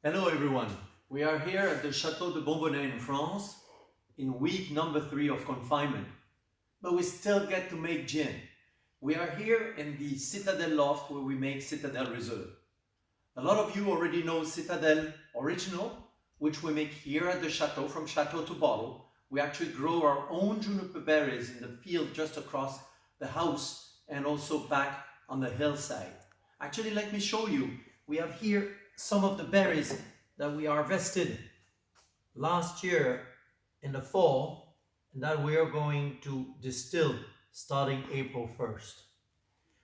Hello everyone, we are here at the Château de Bonbonnet in France in week number 3 of confinement, but we still get to make gin. We are here in the Citadelle loft where we make Citadelle Réserve. A lot of you already know Citadelle Original, which we make here at the Château from Château to bottle. We actually grow our own juniper berries in the field just across the house and also back on the hillside. Actually, let me show you. We have here some of the berries that we harvested last year in the fall and that we are going to distill starting April 1st.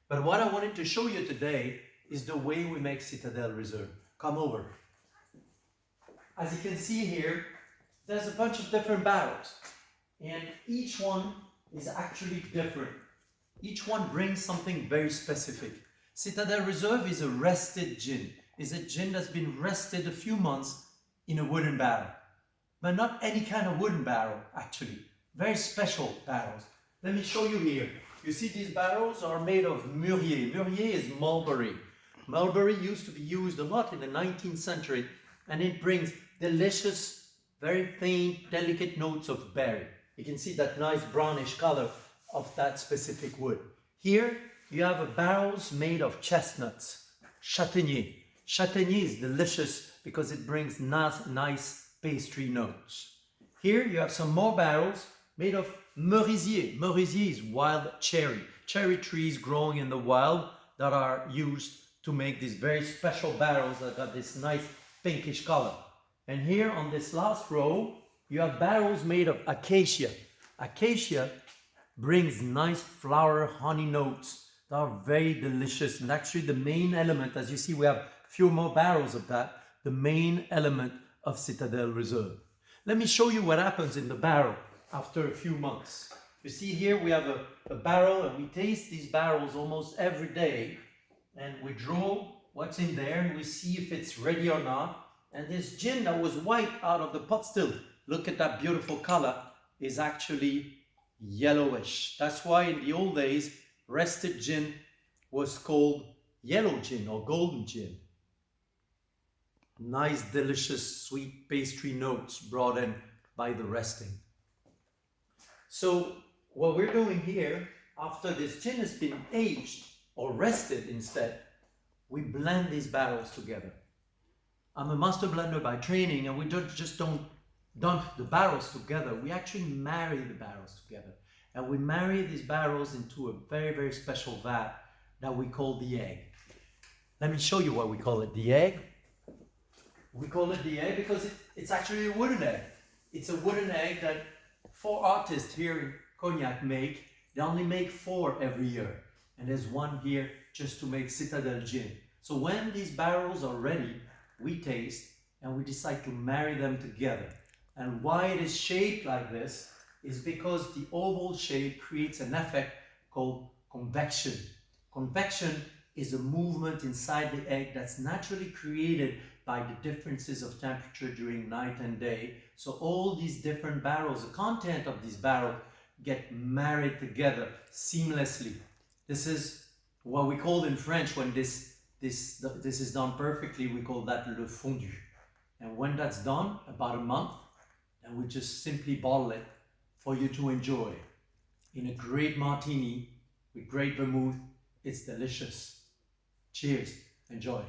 But what I wanted to show you today is the way we make Citadelle Réserve. Come over. As you can see here, there's a bunch of different barrels and each one is actually different. Each one brings something very specific. Citadelle Réserve is a rested gin. It's a gin that's been rested a few months in a wooden barrel. But not any kind of wooden barrel, actually. Very special barrels. Let me show you here. You see these barrels are made of mûrier. Mûrier is mulberry. Mulberry used to be used a lot in the 19th century, and it brings delicious, very faint, delicate notes of berry. You can see that nice brownish color of that specific wood. Here, you have barrels made of chestnuts, châtaignier. Châtaignier is delicious because it brings nice pastry notes. Here you have some more barrels made of merisier. Merisier is wild cherry. Cherry trees growing in the wild that are used to make these very special barrels that got this nice pinkish color. And here on this last row, you have barrels made of acacia. Acacia brings nice flower honey notes that are very delicious. And actually the main element, as you see, we have few more barrels of that, the main element of Citadelle Réserve. Let me show you what happens in the barrel after a few months. You see here we have a barrel and we taste these barrels almost every day and we draw what's in there and we see if it's ready or not. And this gin that was white out of the pot still, look at that beautiful color, is actually yellowish. That's why in the old days, rested gin was called yellow gin or golden gin. Nice, delicious, sweet pastry notes brought in by the resting. So what we're doing here, after this gin has been aged or rested instead, we blend these barrels together. I'm a master blender by training, and we just don't dump the barrels together. We actually marry the barrels together. And we marry these barrels into a very, very special vat that we call the egg. Let me show you what we call it, the egg. We call it the egg because it's actually a wooden egg. It's a wooden egg that 4 artists here in Cognac make. They only make 4 every year. And there's one here just to make Citadelle gin. So when these barrels are ready, we taste and we decide to marry them together. And why it is shaped like this is because the oval shape creates an effect called convection. Convection is a movement inside the egg that's naturally created by the differences of temperature during night and day. So all these different barrels, the content of these barrels get married together seamlessly. This is what we call in French, when this is done perfectly, we call that le fondu. And when that's done, about a month, and we just simply bottle it for you to enjoy in a great martini with great vermouth. It's delicious. Cheers. Enjoy.